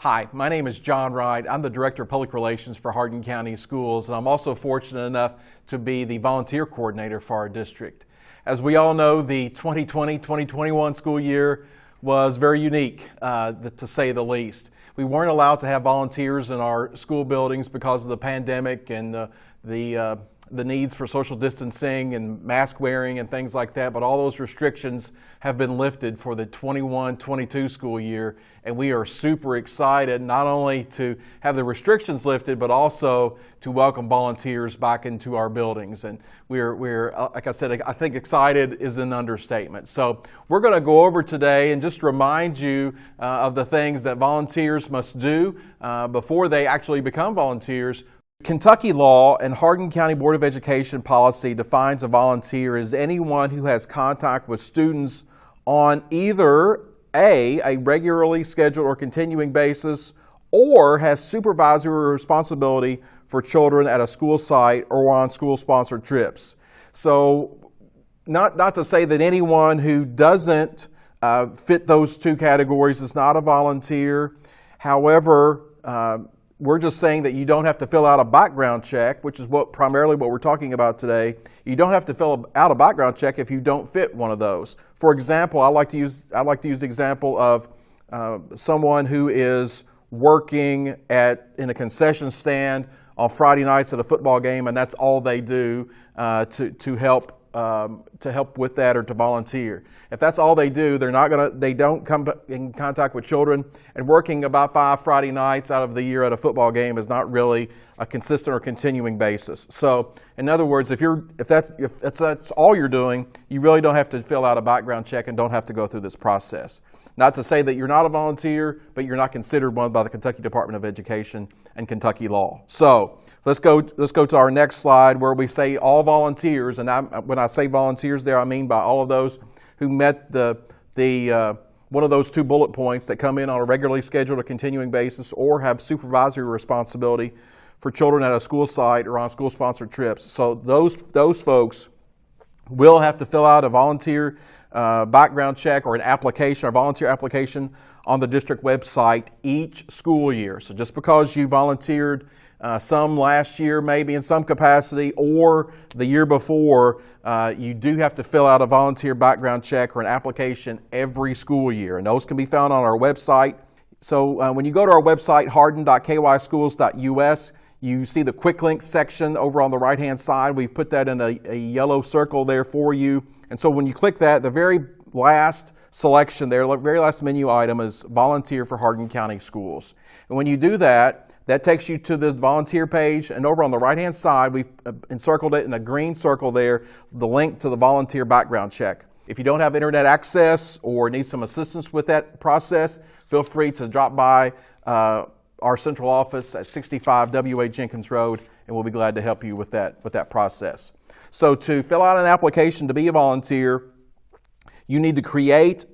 Hi, my name is John Wright. I'm the Director of Public Relations for Hardin County Schools, and I'm also fortunate enough to be the volunteer coordinator for our district. As we all know, the 2020-2021 school year was very unique, to say the least. We weren't allowed to have volunteers in our school buildings because of the pandemic and the needs for social distancing and mask wearing and things like that, but all those restrictions have been lifted for the 21-22 school year, and we are super excited not only to have the restrictions lifted, but also to welcome volunteers back into our buildings. And we're like I said, I think excited is an understatement. So we're going to go over today and just remind you of the things that volunteers must do before they actually become volunteers. Kentucky law and Hardin County Board of Education policy defines a volunteer as anyone who has contact with students on either a regularly scheduled or continuing basis, or has supervisory responsibility for children at a school site or on school-sponsored trips. So not to say that anyone who doesn't fit those two categories is not a volunteer. However, we're just saying that you don't have to fill out a background check, which is primarily what we're talking about today. You don't have to fill out a background check if you don't fit one of those. For example, I like to use the example of someone who is working in a concession stand on Friday nights at a football game, and that's all they do to help with that or to volunteer. If that's all they do, they don't come in contact with children, and working about 5 Friday nights out of the year at a football game is not really a consistent or continuing basis. So, in other words, if that's all you're doing, you really don't have to fill out a background check and don't have to go through this process. Not to say that you're not a volunteer, but you're not considered one by the Kentucky Department of Education and Kentucky law. So let's go to our next slide where we say all volunteers, and when I say volunteers there, I mean by all of those who met one of those 2 bullet points that come in on a regularly scheduled or continuing basis or have supervisory responsibility for children at a school site or on school-sponsored trips. So those folks will have to fill out a volunteer background check or an application or volunteer application on the district website each school year. So just because you volunteered some last year, maybe in some capacity, or the year before, you do have to fill out a volunteer background check or an application every school year, and those can be found on our website. So when you go to our website, hardin.kyschools.us, you see the quick links section over on the right-hand side. We've put that in a yellow circle there for you. And so when you click that, the very last selection there, the very last menu item is Volunteer for Hardin County Schools. And when you do that, that takes you to the volunteer page. And over on the right-hand side, we've encircled it in a green circle there, the link to the volunteer background check. If you don't have internet access or need some assistance with that process, feel free to drop by our central office at 65 W.A. Jenkins Road, and we'll be glad to help you with that process. So to fill out an application to be a volunteer, you need to create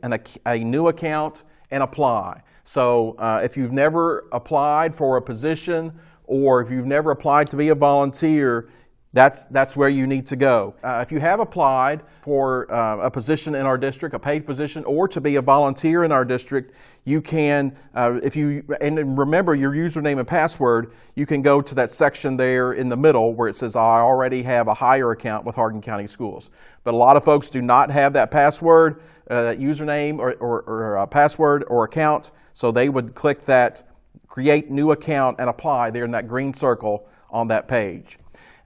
a new account and apply. So if you've never applied for a position or if you've never applied to be a volunteer, that's where you need to go. If you have applied for a position in our district, a paid position, or to be a volunteer in our district, you can, and remember your username and password, you can go to that section there in the middle where it says, I already have a hire account with Hardin County Schools. But a lot of folks do not have that password, that username or password or account, so they would click that Create New Account and apply there in that green circle on that page.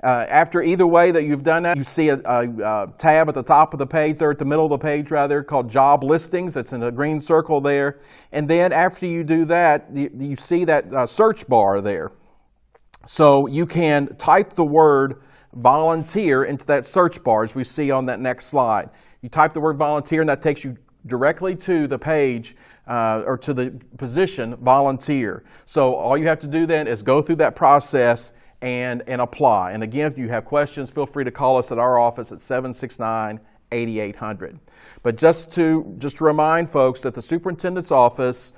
After either way that you've done that, you see a tab at the top of the page, there at the middle of the page rather, called Job Listings. It's in a green circle there. And then after you do that, you see that search bar there. So you can type the word volunteer into that search bar as we see on that next slide. You type the word volunteer and that takes you directly to the page or to the position volunteer. So all you have to do then is go through that process and apply. And again, if you have questions, feel free to call us at our office at 769-8800. But just to remind folks that the superintendent's office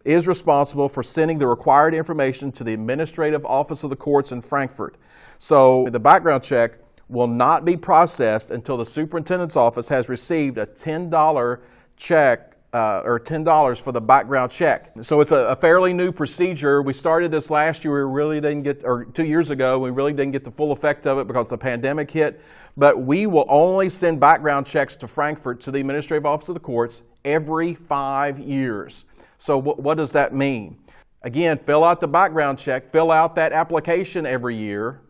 is responsible for sending the required information to the administrative office of the courts in Frankfort. So the background check will not be processed until the superintendent's office has received a $10 check or $10 for the background check. So it's a fairly new procedure. We started this last year. We really didn't get, or 2 years ago, we really didn't get the full effect of it because the pandemic hit. But we will only send background checks to Frankfort, to the Administrative Office of the Courts, every 5 years. So what does that mean? Again, fill out the background check, fill out that application every year,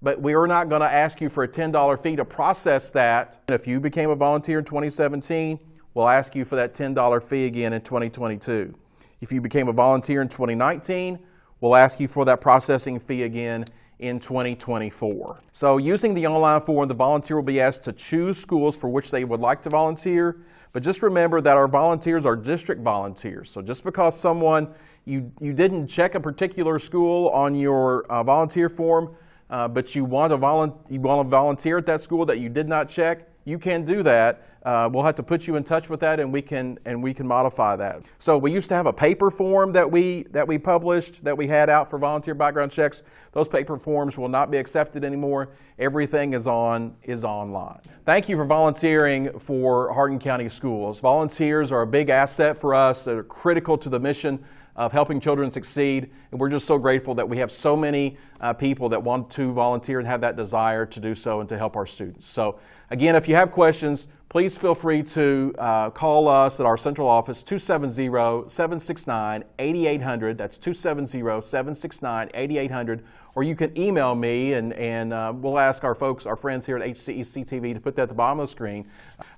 but we are not going to ask you for a $10 fee to process that. If you became a volunteer in 2017, we'll ask you for that $10 fee again in 2022. If you became a volunteer in 2019, we'll ask you for that processing fee again in 2024. So using the online form, the volunteer will be asked to choose schools for which they would like to volunteer, but just remember that our volunteers are district volunteers. So just because you didn't check a particular school on your volunteer form, but you want to volunteer at that school that you did not check, you can do that. We'll have to put you in touch with that, and we can modify that. So we used to have a paper form that we published, that we had out for volunteer background checks. Those paper forms will not be accepted anymore. Everything is online. Thank you for volunteering for Hardin County Schools. Volunteers are a big asset for us. They're critical to the mission of helping children succeed, and we're just so grateful that we have so many people that want to volunteer and have that desire to do so and to help our students. So again, if you have questions, please feel free to call us at our central office, 270-769-8800. That's 270-769-8800. Or you can email me, and we'll ask our friends here at HCEC-TV to put that at the bottom of the screen.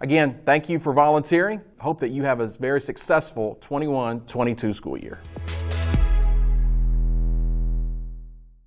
Again, thank you for volunteering. Hope that you have a very successful 21-22 school year.